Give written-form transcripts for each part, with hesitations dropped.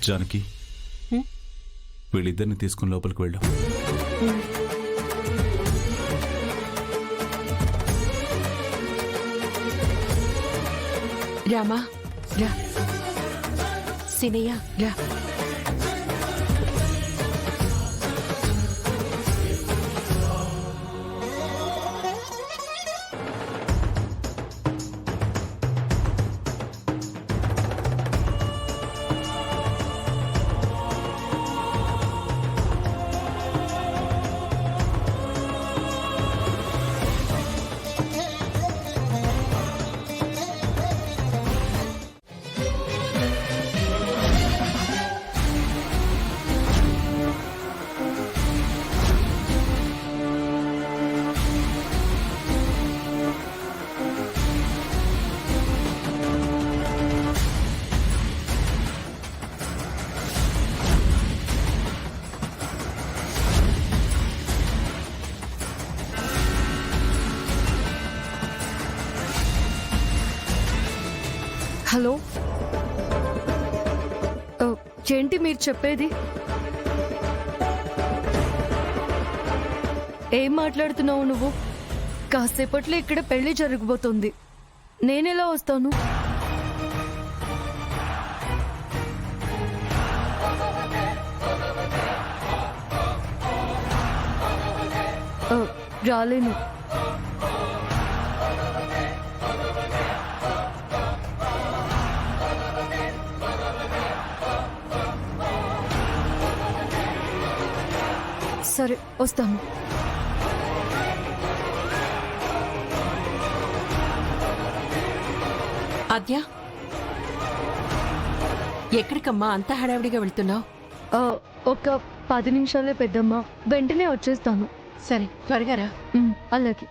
జానకి వీళ్ళిద్దరిని తీసుకుని లోపలికి వెళ్ళు. రామా రా, సినయ్య రా. హలో, ఏంటి మీరు చెప్పేది? ఏం మాట్లాడుతున్నావు నువ్వు? కాసేపట్లో ఇక్కడ పెళ్లి జరగబోతుంది, నేనెలా వస్తాను? రాలేను. సరే, వస్తాను. ఆద్య, ఎక్కడికమ్మా అంత హడావిడిగా వెళ్తున్నావు? ఒక 10 నిమిషాలే పెద్దమ్మ, వెంటనే వచ్చేస్తాను. సరే, త్వరగా రా. అలాగే.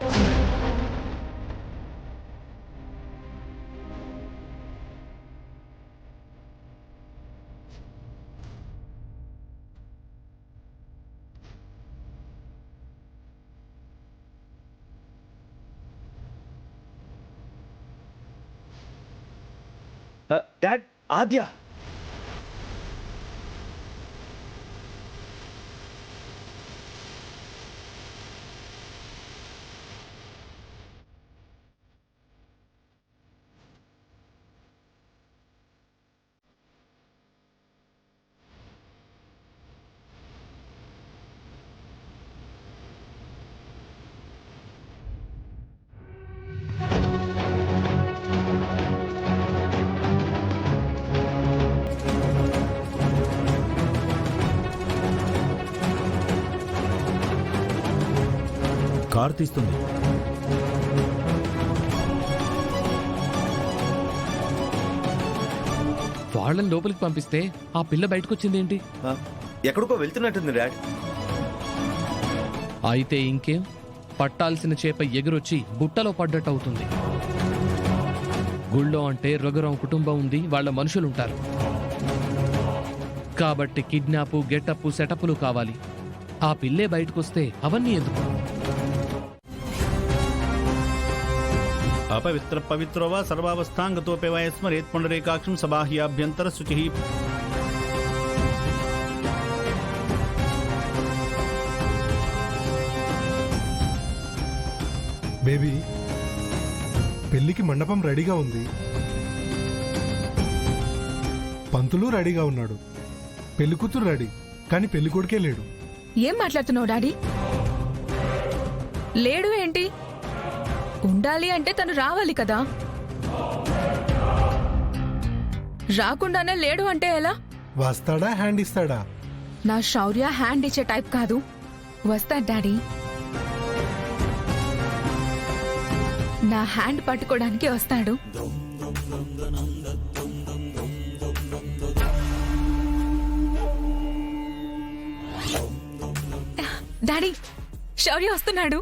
డాడ్, ఆద్య. కారు తీస్తుంది. వాళ్ళని లోపలికి పంపిస్తే ఆ పిల్ల బయటకొచ్చిందేంటి? ఎక్కడికో వెళ్తున్నట్టుంది డాడ్. అయితే ఇంకేం, పట్టాల్సిన చేప ఎగురొచ్చి బుట్టలో పడ్డట్టు అవుతుంది. గుళ్ళో అంటే రఘురాం కుటుంబం ఉంది, వాళ్ళ మనుషులుంటారు. కాబట్టి కిడ్నాపు, గెటప్పు, సెటప్లు కావాలి. ఆ పిల్లే బయటకొస్తే అవన్నీ ఎందుకు? अपवित्र पवित्रो वा सर्वावस्थांगतोपि वा स्मरेत् पुंडरीकाक्षं सबाह्याभ्यंतर शुचिः. బేబీ, పెళ్లికి మండపం రెడీగా ఉంది, పంతులు రెడీగా ఉన్నాడు, పెళ్లి కూతురు రెడీ, కానీ పెళ్లి కొడుకే లేడు. ఏం మాట్లాడుతున్నావు డాడీ? లేడు ఏంటి? ఉండాలి అంటే తను రావాలి కదా. రాకుండానే లేడు అంటే ఎలా? వస్తాడా, హ్యాండ్ ఇస్తాడా? నా శౌర్య హ్యాండ్ ఇచ్చే టైప్ కాదు. వస్తాడు డాడీ. నా హ్యాండ్ పట్టుకోవడానికి వస్తాడు. డాడీ, శౌర్య వస్తున్నాడు.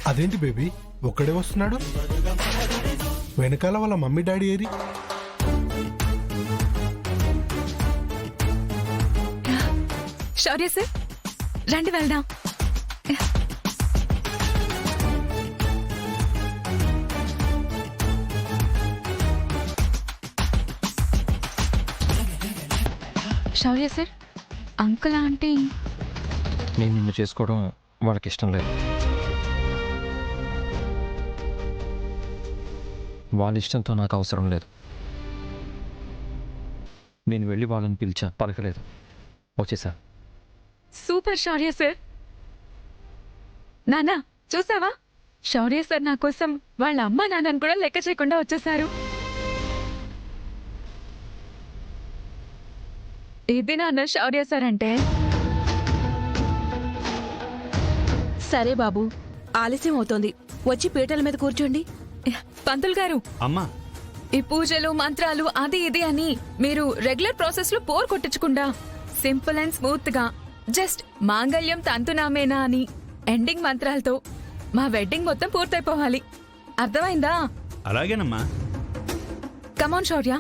అదేంటి బేబీ, ఒక్కడే వస్తున్నాడు? వెనకాల వాళ్ళ మమ్మీ డాడీ ఏరి? శౌర్య సార్, రండి వెళ్దాం. శౌర్య సార్ అంకుల్ ఆంటీ నేను నిన్ను చేసుకోవడం వాళ్ళకి ఇష్టం లేదు. వాళ్ళ ఇష్టంతో నాకు అవసరం లేదు. నేను వెళ్ళి వాళ్ళని పిలిచా, పలకలేదు, వచ్చేసా. సూపర్ శౌర్య సార్. నానా చూసావా, శౌర్య సార్ నా కోసం వాళ్ళ అమ్మ నాన్నని కూడా లెక్క చేయకుండా వచ్చేసారు. ఇది నాన్న శౌర్య సార్ అంటే. సరే బాబు, ఆలస్యం అవుతోంది, వచ్చి పీటల మీద కూర్చోండి. పంతులు గారు, అమ్మా ఈ పూజలు మంత్రాలు అది ఇది అని మీరు రెగ్యులర్ ప్రాసెస్ లో పోర్ కొట్టించకుండా సింపుల్ అండ్ స్మూత్ గా జస్ట్ మాంగళ్యం తంతునామేనా అని ఎండింగ్ మంత్రాలతో మా వెడ్డింగ్ మొత్తం పూర్తయిపోవాలి. అర్థమైందా? అలాగేనమ్మా. Come on Shaurya.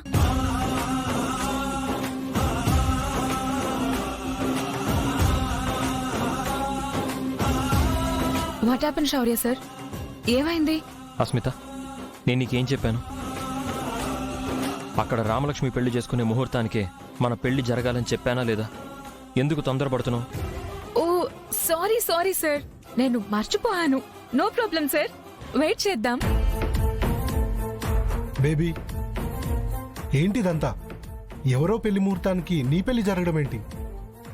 What happen Shaurya sir? ఏమైంది? అస్మిత, నేను నీకేం చెప్పాను? అక్కడ రామలక్ష్మి పెళ్లి చేసుకునే ముహూర్తానికే మన పెళ్లి జరగాలని చెప్పానా లేదా? ఎందుకు తొందరపడుతున్నావు? ఓ సారీ సారీ సార్, నేను మర్చిపోయాను. నో ప్రాబ్లం సార్, వెయిట్ చేద్దాం. బేబీ, ఏంటిదంతా? ఎవరో పెళ్లి ముహూర్తానికి నీ పెళ్లి జరగడం ఏంటి?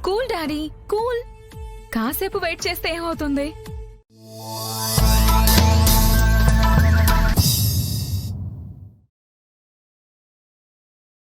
Cool daddy, cool. కాసేపు వెయిట్ చేస్తే ఏమవుతుంది?